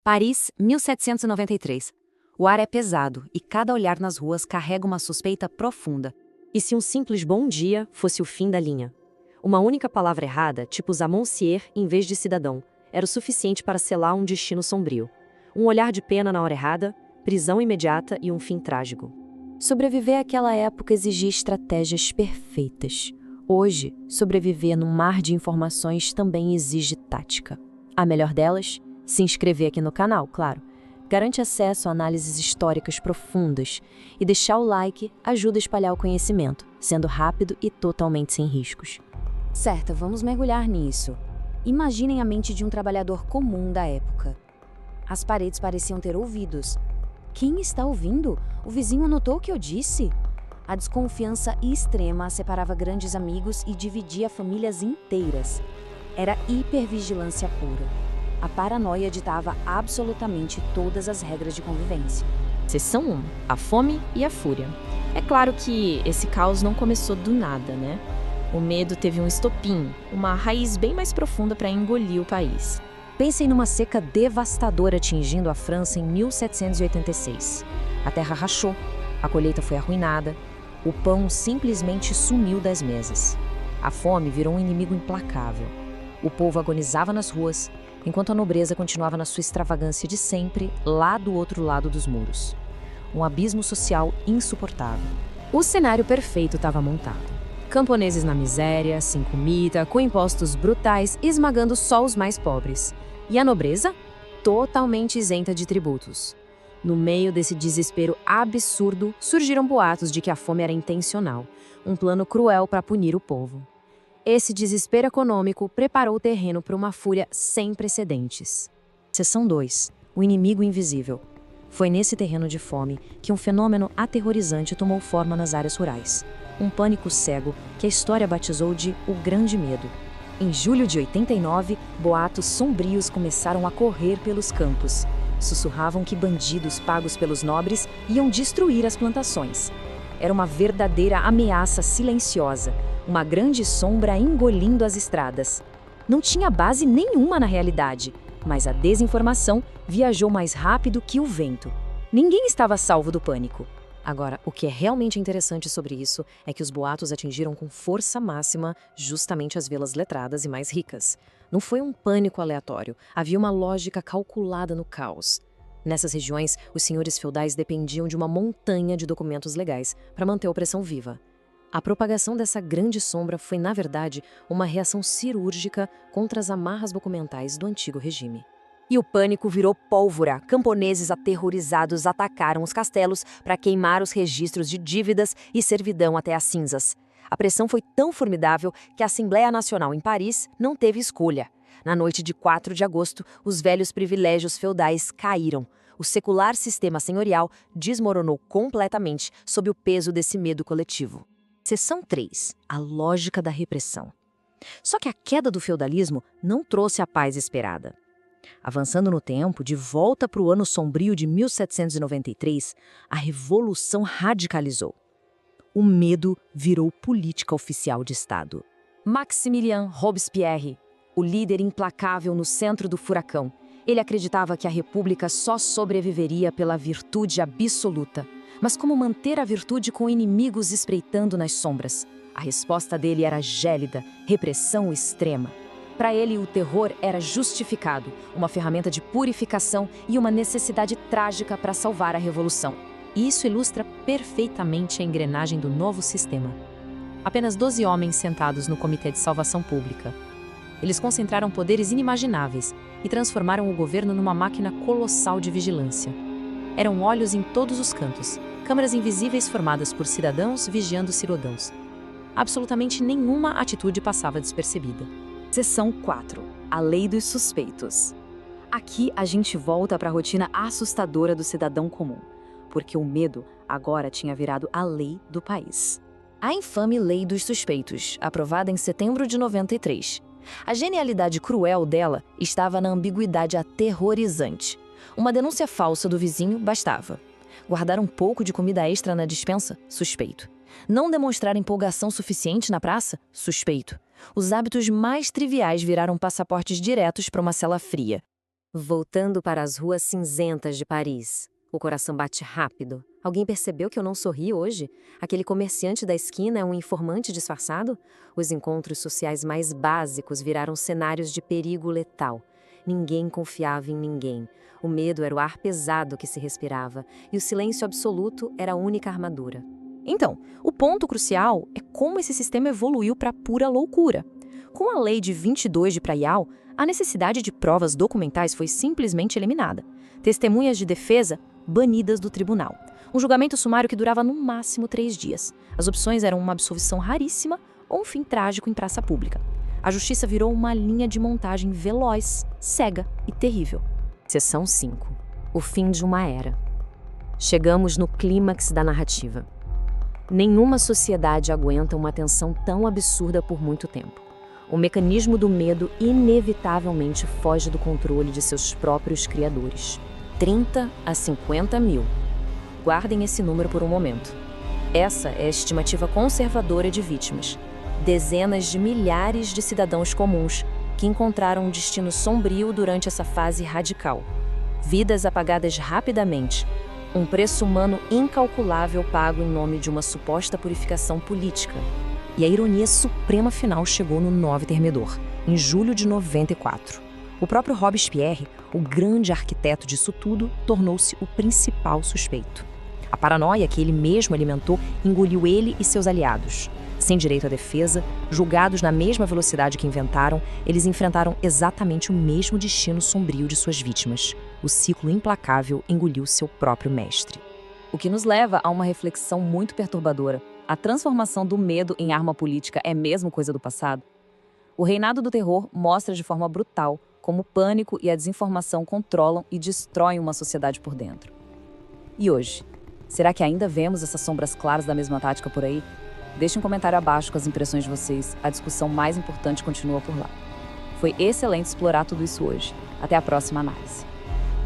Paris, 1793. O ar é pesado e cada olhar nas ruas carrega uma suspeita profunda. E se um simples bom dia fosse o fim da linha? Uma única palavra errada, tipo Zamoncier em vez de cidadão, era o suficiente para selar um destino sombrio. Um olhar de pena na hora errada, prisão imediata e um fim trágico. Sobreviver àquela época exigia estratégias perfeitas. Hoje, sobreviver num mar de informações também exige tática. A melhor delas? Se inscrever aqui no canal, claro. Garante acesso a análises históricas profundas e deixar o like ajuda a espalhar o conhecimento, sendo rápido e totalmente sem riscos. Certo, vamos mergulhar nisso. Imaginem a mente de um trabalhador comum da época. As paredes pareciam ter ouvidos. Quem está ouvindo? O vizinho notou o que eu disse? A desconfiança extrema separava grandes amigos e dividia famílias inteiras. Era hipervigilância pura. A paranoia ditava absolutamente todas as regras de convivência. Seção 1. A fome e a fúria. É claro que esse caos não começou do nada, né? O medo teve um estopim, uma raiz bem mais profunda para engolir o país. Pensem numa seca devastadora atingindo a França em 1786. A terra rachou, a colheita foi arruinada, o pão simplesmente sumiu das mesas. A fome virou um inimigo implacável. O povo agonizava nas ruas, enquanto a nobreza continuava na sua extravagância de sempre, lá do outro lado dos muros. Um abismo social insuportável. O cenário perfeito estava montado. Camponeses na miséria, sem comida, com impostos brutais, esmagando só os mais pobres. E a nobreza? Totalmente isenta de tributos. No meio desse desespero absurdo, surgiram boatos de que a fome era intencional, um plano cruel para punir o povo. Esse desespero econômico preparou o terreno para uma fúria sem precedentes. Seção 2. O inimigo invisível. Foi nesse terreno de fome que um fenômeno aterrorizante tomou forma nas áreas rurais. Um pânico cego que a história batizou de O Grande Medo. Em julho de 89, boatos sombrios começaram a correr pelos campos. Sussurravam que bandidos pagos pelos nobres iam destruir as plantações. Era uma verdadeira ameaça silenciosa, uma grande sombra engolindo as estradas. Não tinha base nenhuma na realidade, mas a desinformação viajou mais rápido que o vento. Ninguém estava salvo do pânico. Agora, o que é realmente interessante sobre isso é que os boatos atingiram com força máxima justamente as vilas letradas e mais ricas. Não foi um pânico aleatório, havia uma lógica calculada no caos. Nessas regiões, os senhores feudais dependiam de uma montanha de documentos legais para manter a opressão viva. A propagação dessa grande sombra foi, na verdade, uma reação cirúrgica contra as amarras documentais do antigo regime. E o pânico virou pólvora. Camponeses aterrorizados atacaram os castelos para queimar os registros de dívidas e servidão até as cinzas. A pressão foi tão formidável que a Assembleia Nacional em Paris não teve escolha. Na noite de 4 de agosto, os velhos privilégios feudais caíram. O secular sistema senhorial desmoronou completamente sob o peso desse medo coletivo. Seção 3. A lógica da repressão. Só que a queda do feudalismo não trouxe a paz esperada. Avançando no tempo, de volta para o ano sombrio de 1793, a Revolução radicalizou. O medo virou política oficial de Estado. Maximilien Robespierre, o líder implacável no centro do furacão, ele acreditava que a República só sobreviveria pela virtude absoluta. Mas como manter a virtude com inimigos espreitando nas sombras? A resposta dele era gélida, repressão extrema. Para ele, o terror era justificado, uma ferramenta de purificação e uma necessidade trágica para salvar a revolução. E isso ilustra perfeitamente a engrenagem do novo sistema. Apenas 12 homens sentados no Comitê de Salvação Pública. Eles concentraram poderes inimagináveis e transformaram o governo numa máquina colossal de vigilância. Eram olhos em todos os cantos, câmeras invisíveis formadas por cidadãos vigiando cidadãos. Absolutamente nenhuma atitude passava despercebida. Seção 4. A Lei dos Suspeitos. Aqui a gente volta para a rotina assustadora do cidadão comum, porque o medo agora tinha virado a lei do país. A infame Lei dos Suspeitos, aprovada em setembro de 93. A genialidade cruel dela estava na ambiguidade aterrorizante. Uma denúncia falsa do vizinho bastava. Guardar um pouco de comida extra na despensa? Suspeito. Não demonstrar empolgação suficiente na praça? Suspeito. Os hábitos mais triviais viraram passaportes diretos para uma cela fria. Voltando para as ruas cinzentas de Paris. O coração bate rápido. Alguém percebeu que eu não sorri hoje? Aquele comerciante da esquina é um informante disfarçado? Os encontros sociais mais básicos viraram cenários de perigo letal. Ninguém confiava em ninguém. O medo era o ar pesado que se respirava, e o silêncio absoluto era a única armadura. Então, o ponto crucial é como esse sistema evoluiu para pura loucura. Com a lei de 22 de Praial, a necessidade de provas documentais foi simplesmente eliminada. Testemunhas de defesa banidas do tribunal. Um julgamento sumário que durava no máximo 3 dias. As opções eram uma absolvição raríssima ou um fim trágico em praça pública. A justiça virou uma linha de montagem veloz, cega e terrível. Seção 5. O fim de uma era. Chegamos no clímax da narrativa. Nenhuma sociedade aguenta uma tensão tão absurda por muito tempo. O mecanismo do medo inevitavelmente foge do controle de seus próprios criadores. 30 a 50 mil. Guardem esse número por um momento. Essa é a estimativa conservadora de vítimas. Dezenas de milhares de cidadãos comuns que encontraram um destino sombrio durante essa fase radical. Vidas apagadas rapidamente. Um preço humano incalculável pago em nome de uma suposta purificação política. E a ironia suprema final chegou no 9 Thermidor, em julho de 94. O próprio Robespierre, o grande arquiteto disso tudo, tornou-se o principal suspeito. A paranoia que ele mesmo alimentou engoliu ele e seus aliados. Sem direito à defesa, julgados na mesma velocidade que inventaram, eles enfrentaram exatamente o mesmo destino sombrio de suas vítimas. O ciclo implacável engoliu seu próprio mestre. O que nos leva a uma reflexão muito perturbadora. A transformação do medo em arma política é mesmo coisa do passado? O reinado do terror mostra de forma brutal como o pânico e a desinformação controlam e destroem uma sociedade por dentro. E hoje? Será que ainda vemos essas sombras claras da mesma tática por aí? Deixe um comentário abaixo com as impressões de vocês. A discussão mais importante continua por lá. Foi excelente explorar tudo isso hoje. Até a próxima análise.